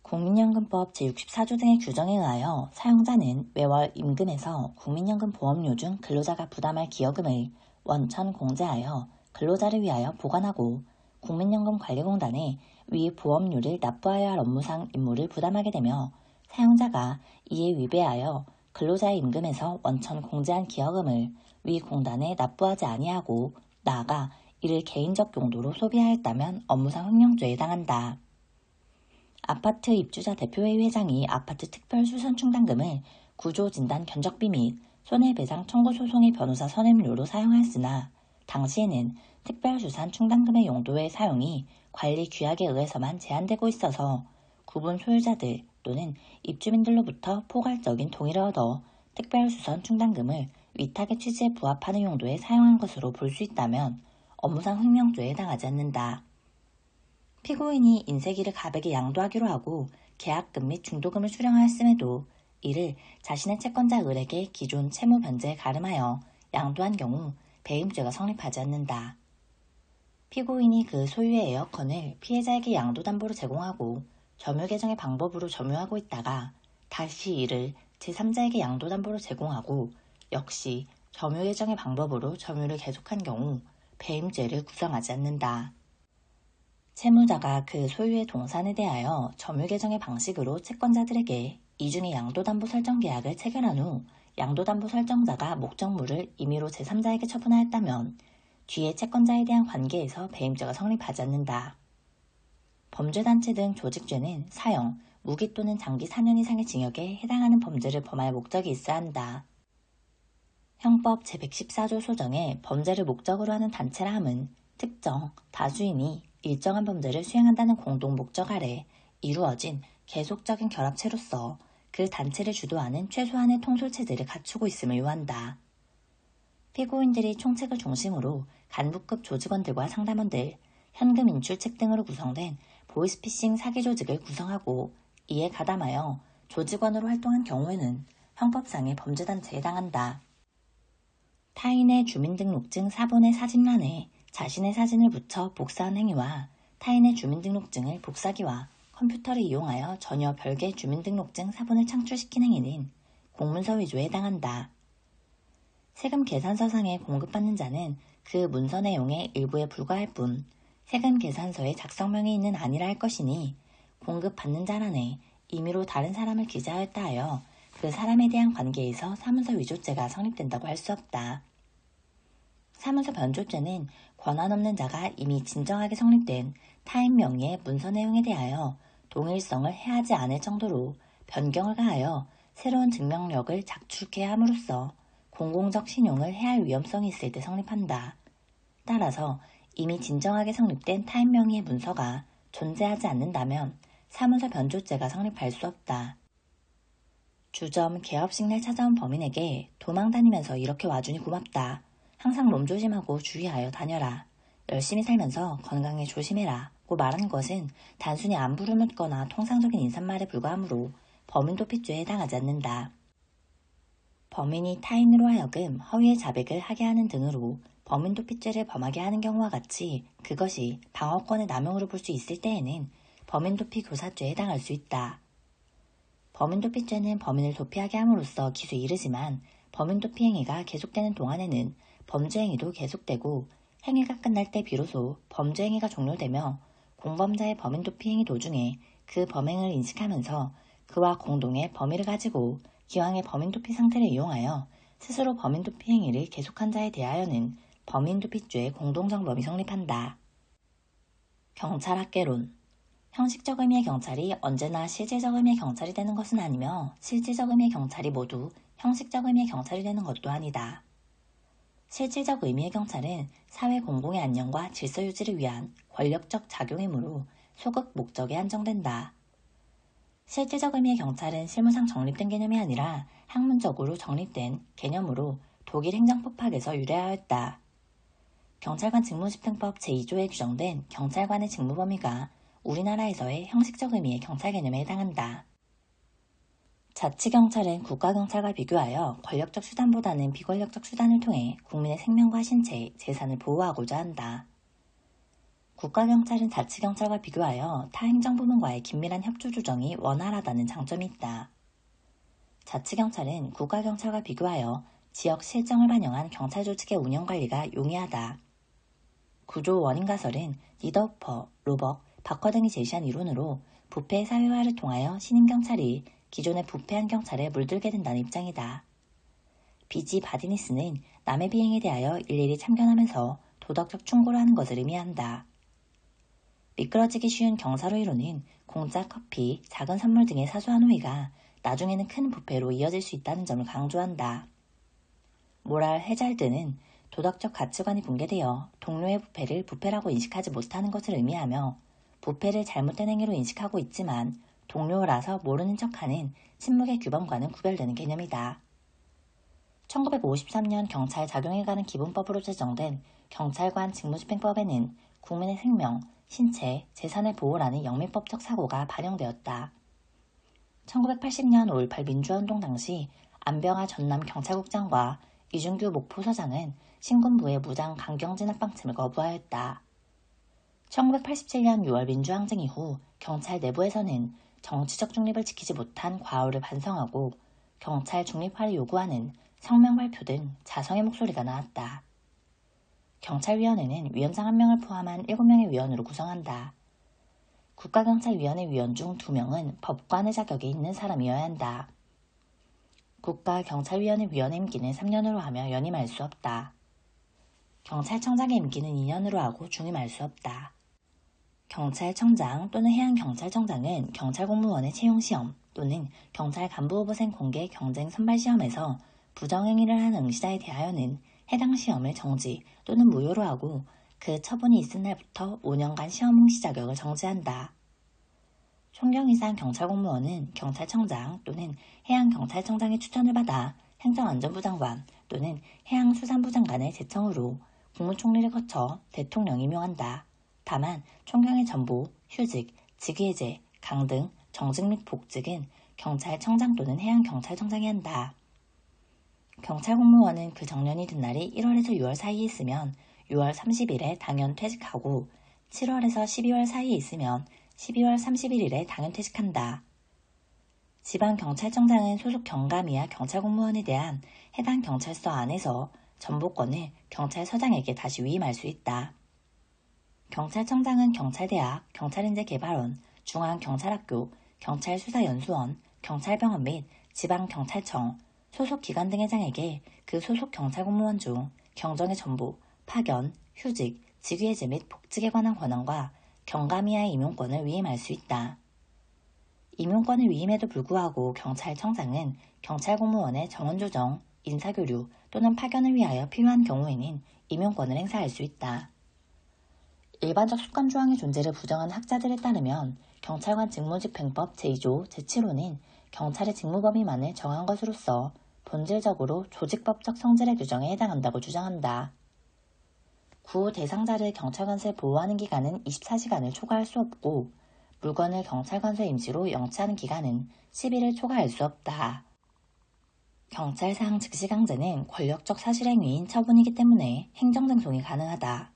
국민연금법 제64조 등의 규정에 의하여 사용자는 매월 임금에서 국민연금 보험료 중 근로자가 부담할 기여금을 원천 공제하여 근로자를 위하여 보관하고 국민연금관리공단에 위 보험료를 납부하여야 할 업무상 임무를 부담하게 되며 사용자가 이에 위배하여 근로자의 임금에서 원천 공제한 기여금을 위 공단에 납부하지 아니하고 나아가 이를 개인적 용도로 소비하였다면 업무상 횡령죄에 해당한다. 아파트 입주자 대표회의 회장이 아파트 특별수선충당금을 구조진단 견적비 및 손해배상 청구 소송의 변호사 선임료로 사용하였으나 당시에는 특별수산 충당금의 용도의 사용이 관리 규약에 의해서만 제한되고 있어서 구분 소유자들 또는 입주민들로부터 포괄적인 동의를 얻어 특별수선 충당금을 위탁의 취지에 부합하는 용도에 사용한 것으로 볼 수 있다면 업무상 횡령죄에 해당하지 않는다. 피고인이 인쇄기를 가백에 양도하기로 하고 계약금 및 중도금을 수령하였음에도 이를 자신의 채권자 을에게 기존 채무 변제에 가름하여 양도한 경우 배임죄가 성립하지 않는다. 피고인이 그 소유의 에어컨을 피해자에게 양도담보로 제공하고 점유 개정의 방법으로 점유하고 있다가 다시 이를 제3자에게 양도담보로 제공하고 역시 점유 개정의 방법으로 점유를 계속한 경우 배임죄를 구성하지 않는다. 채무자가 그 소유의 동산에 대하여 점유 개정의 방식으로 채권자들에게 이중의 양도담보 설정 계약을 체결한 후 양도담보 설정자가 목적물을 임의로 제3자에게 처분하였다면 뒤에 채권자에 대한 관계에서 배임죄가 성립하지 않는다. 범죄단체 등 조직죄는 사형, 무기 또는 장기 4년 이상의 징역에 해당하는 범죄를 범할 목적이 있어야 한다. 형법 제114조 소정에 범죄를 목적으로 하는 단체라 함은 특정, 다수인이 일정한 범죄를 수행한다는 공동 목적 아래 이루어진 계속적인 결합체로서 그 단체를 주도하는 최소한의 통솔체제를 갖추고 있음을 요한다. 피고인들이 총책을 중심으로 간부급 조직원들과 상담원들, 현금 인출책 등으로 구성된 보이스피싱 사기 조직을 구성하고 이에 가담하여 조직원으로 활동한 경우에는 형법상의 범죄단체에 해당한다. 타인의 주민등록증 사본의 사진란에 자신의 사진을 붙여 복사한 행위와 타인의 주민등록증을 복사기와 컴퓨터를 이용하여 전혀 별개의 주민등록증 사본을 창출시킨 행위는 공문서 위조에 해당한다. 세금 계산서상에 공급받는 자는 그 문서 내용의 일부에 불과할 뿐 세금 계산서에 작성명이 있는 아니라 할 것이니 공급받는 자란에 임의로 다른 사람을 기재하였다 하여 그 사람에 대한 관계에서 사문서 위조죄가 성립된다고 할 수 없다. 사문서 변조죄는 권한 없는 자가 이미 진정하게 성립된 타인 명의의 문서 내용에 대하여 동일성을 해하지 않을 정도로 변경을 가하여 새로운 증명력을 작축해야 함으로써 공공적 신용을 해할 위험성이 있을 때 성립한다. 따라서 이미 진정하게 성립된 타인 명의의 문서가 존재하지 않는다면 사문서 변조죄가 성립할 수 없다. 주점 개업식 날 찾아온 범인에게 도망 다니면서 이렇게 와주니 고맙다. 항상 몸 조심하고 주의하여 다녀라. 열심히 살면서 건강에 조심해라. 고 말하는 것은 단순히 안부를 묻거나 통상적인 인사말에 불과하므로 범인 도피죄에 해당하지 않는다. 범인이 타인으로 하여금 허위의 자백을 하게 하는 등으로 범인 도피죄를 범하게 하는 경우와 같이 그것이 방어권의 남용으로 볼 수 있을 때에는 범인 도피 교사죄에 해당할 수 있다. 범인 도피죄는 범인을 도피하게 함으로써 기소에 이르지만 범인 도피 행위가 계속되는 동안에는 범죄 행위도 계속되고 행위가 끝날 때 비로소 범죄 행위가 종료되며 공범자의 범인 도피 행위 도중에 그 범행을 인식하면서 그와 공동의 범위를 가지고 기왕의 범인 도피 상태를 이용하여 스스로 범인 도피 행위를 계속한 자에 대하여는 범인 도피죄의 공동적 범이 성립한다. 경찰 학계론. 형식적 의미의 경찰이 언제나 실질적 의미의 경찰이 되는 것은 아니며 실질적 의미의 경찰이 모두 형식적 의미의 경찰이 되는 것도 아니다. 실질적 의미의 경찰은 사회 공공의 안녕과 질서 유지를 위한 권력적 작용이므로 소극 목적에 한정된다. 실질적 의미의 경찰은 실무상 정립된 개념이 아니라 학문적으로 정립된 개념으로 독일 행정법학에서 유래하였다. 경찰관 직무집행법 제2조에 규정된 경찰관의 직무 범위가 우리나라에서의 형식적 의미의 경찰 개념에 해당한다. 자치경찰은 국가경찰과 비교하여 권력적 수단보다는 비권력적 수단을 통해 국민의 생명과 신체, 재산을 보호하고자 한다. 국가경찰은 자치경찰과 비교하여 타 행정부문과의 긴밀한 협조 조정이 원활하다는 장점이 있다. 자치경찰은 국가경찰과 비교하여 지역 실정을 반영한 경찰 조직의 운영관리가 용이하다. 구조 원인 가설은 니더우퍼, 로벅, 바커 등이 제시한 이론으로 부패 사회화를 통하여 신임경찰이 기존의 부패한 경찰에 물들게 된다는 입장이다. 비지 바디니스는 남의 비행에 대하여 일일이 참견하면서 도덕적 충고를 하는 것을 의미한다. 미끄러지기 쉬운 경사로 이론은 공짜 커피, 작은 선물 등의 사소한 호의가 나중에는 큰 부패로 이어질 수 있다는 점을 강조한다. 모랄 해잘드는 도덕적 가치관이 붕괴되어 동료의 부패를 부패라고 인식하지 못하는 것을 의미하며 부패를 잘못된 행위로 인식하고 있지만 동료라서 모르는 척하는 침묵의 규범과는 구별되는 개념이다. 1953년 경찰 작용에 관한 기본법으로 제정된 경찰관 직무집행법에는 국민의 생명, 신체, 재산의 보호라는 영미법적 사고가 반영되었다. 1980년 5.18 민주화운동 당시 안병하 전남 경찰국장과 이준규 목포서장은 신군부의 무장 강경진압 방침을 거부하였다. 1987년 6월 민주항쟁 이후 경찰 내부에서는 정치적 중립을 지키지 못한 과오를 반성하고 경찰 중립화를 요구하는 성명 발표 등 자성의 목소리가 나왔다. 경찰위원회는 위원장 1명을 포함한 7명의 위원으로 구성한다. 국가경찰위원회 위원 중 2명은 법관의 자격이 있는 사람이어야 한다. 국가경찰위원회 위원의 임기는 3년으로 하며 연임할 수 없다. 경찰청장의 임기는 2년으로 하고 중임할 수 없다. 경찰청장 또는 해양경찰청장은 경찰공무원의 채용시험 또는 경찰 간부후보생 공개 경쟁 선발시험에서 부정행위를 한 응시자에 대하여는 해당 시험을 정지 또는 무효로 하고 그 처분이 있은 날부터 5년간 시험 응시 자격을 정지한다. 총경 이상 경찰공무원은 경찰청장 또는 해양경찰청장의 추천을 받아 행정안전부 장관 또는 해양수산부 장관의 제청으로 국무총리를 거쳐 대통령이 임용한다. 다만 총경의 전보, 휴직, 직위해제, 강등, 정직 및 복직은 경찰청장 또는 해양경찰청장이 한다. 경찰공무원은 그 정년이 든 날이 1월에서 6월 사이에 있으면 6월 30일에 당연 퇴직하고 7월에서 12월 사이에 있으면 12월 31일에 당연 퇴직한다. 지방경찰청장은 소속 경감이야 경찰공무원에 대한 해당 경찰서 안에서 전보권을 경찰서장에게 다시 위임할 수 있다. 경찰청장은 경찰대학, 경찰인재개발원, 중앙경찰학교, 경찰수사연수원, 경찰병원 및 지방경찰청, 소속기관 등 회장에게 그 소속 경찰공무원 중 경정의 전보, 파견, 휴직, 직위해제 및 복직에 관한 권한과 경감이하의 임용권을 위임할 수 있다. 임용권을 위임에도 불구하고 경찰청장은 경찰공무원의 정원조정, 인사교류 또는 파견을 위하여 필요한 경우에는 임용권을 행사할 수 있다. 일반적 숙감조항의 존재를 부정한 학자들에 따르면 경찰관 직무집행법 제2조 제7호는 경찰의 직무범위만을 정한 것으로서 본질적으로 조직법적 성질의 규정에 해당한다고 주장한다. 구 대상자를 경찰관서에 보호하는 기간은 24시간을 초과할 수 없고 물건을 경찰관서에 임시로 영치하는 기간은 10일을 초과할 수 없다. 경찰상 즉시강제는 권력적 사실행위인 처분이기 때문에 행정쟁송이 가능하다.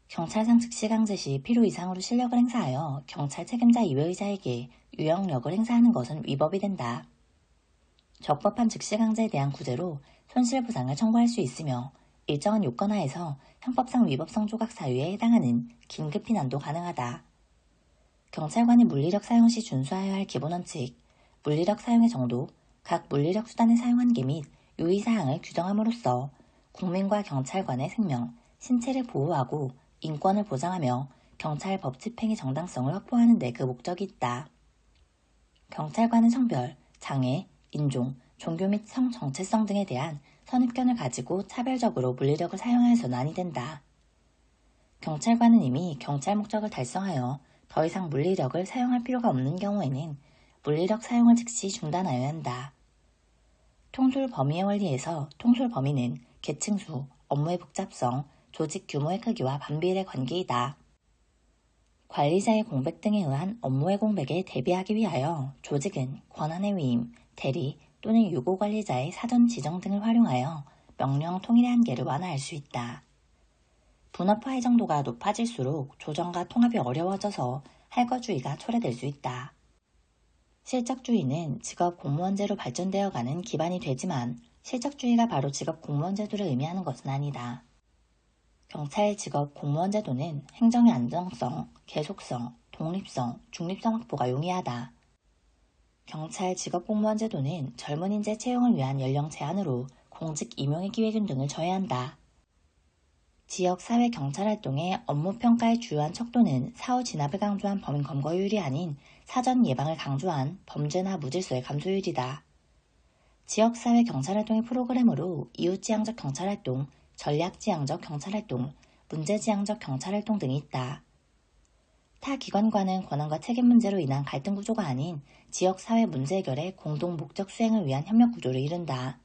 경찰상 즉시강제 시 필요 이상으로 실력을 행사하여 경찰 책임자 이외의자에게 유형력을 행사하는 것은 위법이 된다. 적법한 즉시강제에 대한 구제로 손실보상을 청구할 수 있으며 일정한 요건하에서 형법상 위법성 조각 사유에 해당하는 긴급피난도 가능하다. 경찰관이 물리력 사용 시 준수하여야 할 기본원칙, 물리력 사용의 정도, 각 물리력 수단의 사용 한계 및 유의사항을 규정함으로써 국민과 경찰관의 생명, 신체를 보호하고 인권을 보장하며 경찰 법 집행의 정당성을 확보하는 데 그 목적이 있다. 경찰관은 성별, 장애, 인종, 종교 및 성 정체성 등에 대한 선입견을 가지고 차별적으로 물리력을 사용하여서는 아니 된다. 경찰관은 이미 경찰 목적을 달성하여 더 이상 물리력을 사용할 필요가 없는 경우에는 물리력 사용을 즉시 중단하여야 한다. 통솔 범위의 원리에서 통솔 범위는 계층수, 업무의 복잡성, 조직 규모의 크기와 반비례 관계이다. 관리자의 공백 등에 의한 업무의 공백에 대비하기 위하여 조직은 권한의 위임, 대리 또는 유고관리자의 사전 지정 등을 활용하여 명령 통일의 한계를 완화할 수 있다. 분업화의 정도가 높아질수록 조정과 통합이 어려워져서 할거주의가 초래될 수 있다. 실적주의는 직업 공무원제로 발전되어가는 기반이 되지만 실적주의가 바로 직업 공무원제도를 의미하는 것은 아니다. 경찰 직업 공무원제도는 행정의 안정성, 계속성, 독립성, 중립성 확보가 용이하다. 경찰 직업공무원제도는 젊은 인재 채용을 위한 연령 제한으로 공직 임용의 기회균 등을 저해한다. 지역사회 경찰활동의 업무평가의 주요한 척도는 사후 진압을 강조한 범인 검거율이 아닌 사전 예방을 강조한 범죄나 무질서의 감소율이다. 지역사회 경찰활동의 프로그램으로 이웃지향적 경찰활동, 전략지향적 경찰활동, 문제지향적 경찰활동 등이 있다. 타 기관과는 권한과 책임 문제로 인한 갈등 구조가 아닌 지역사회 문제 해결의 공동 목적 수행을 위한 협력 구조를 이룬다.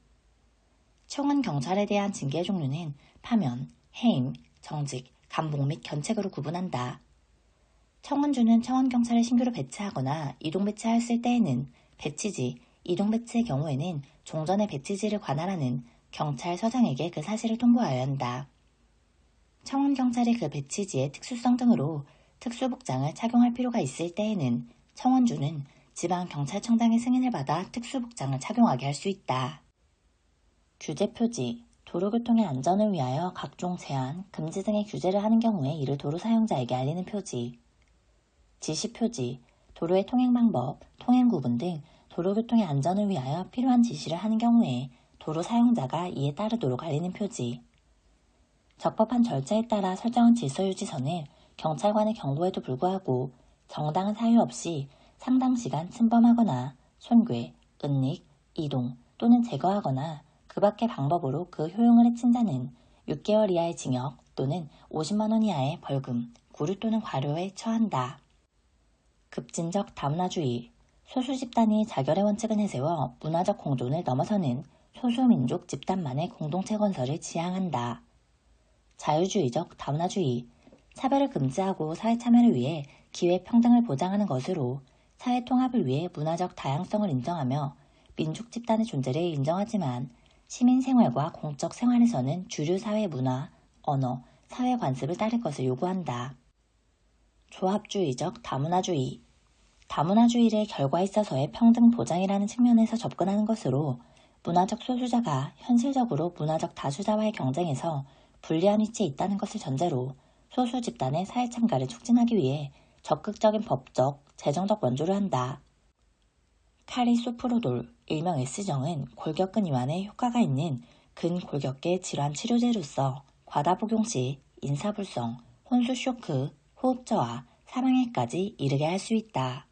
청원 경찰에 대한 징계의 종류는 파면, 해임, 정직, 감봉 및 견책으로 구분한다. 청원주는 청원경찰을 신규로 배치하거나 이동 배치하였을 때에는 배치지, 이동 배치의 경우에는 종전의 배치지를 관할하는 경찰서장에게 그 사실을 통보하여야 한다. 청원경찰이 그 배치지의 특수성 등으로 특수복장을 착용할 필요가 있을 때에는 청원주는 지방경찰청장의 승인을 받아 특수복장을 착용하게 할 수 있다. 규제표지, 도로교통의 안전을 위하여 각종 제한, 금지 등의 규제를 하는 경우에 이를 도로 사용자에게 알리는 표지. 지시표지, 도로의 통행 방법, 통행 구분 등 도로교통의 안전을 위하여 필요한 지시를 하는 경우에 도로 사용자가 이에 따르도록 알리는 표지. 적법한 절차에 따라 설정한 질서유지선을 경찰관의 경고에도 불구하고 정당한 사유 없이 상당 시간 침범하거나 손괴, 은닉, 이동 또는 제거하거나 그 밖의 방법으로 그 효용을 해친 자는 6개월 이하의 징역 또는 50만 원 이하의 벌금, 구류 또는 과료에 처한다. 급진적 다문화주의, 소수 집단이 자결의 원칙을 내세워 문화적 공존을 넘어서는 소수민족 집단만의 공동체 건설을 지향한다. 자유주의적 다문화주의, 차별을 금지하고 사회 참여를 위해 기회 평등을 보장하는 것으로 사회 통합을 위해 문화적 다양성을 인정하며 민족 집단의 존재를 인정하지만 시민 생활과 공적 생활에서는 주류 사회 문화, 언어, 사회 관습을 따를 것을 요구한다. 조합주의적 다문화주의, 다문화주의를 결과에 있어서의 평등 보장이라는 측면에서 접근하는 것으로 문화적 소수자가 현실적으로 문화적 다수자와의 경쟁에서 불리한 위치에 있다는 것을 전제로 소수 집단의 사회 참가를 촉진하기 위해 적극적인 법적, 재정적 원조를 한다. 카리소프로돌, 일명 S정은 골격근 이완에 효과가 있는 근골격계 질환 치료제로서 과다 복용 시 인사불성, 혼수 쇼크, 호흡 저하, 사망에까지 이르게 할 수 있다.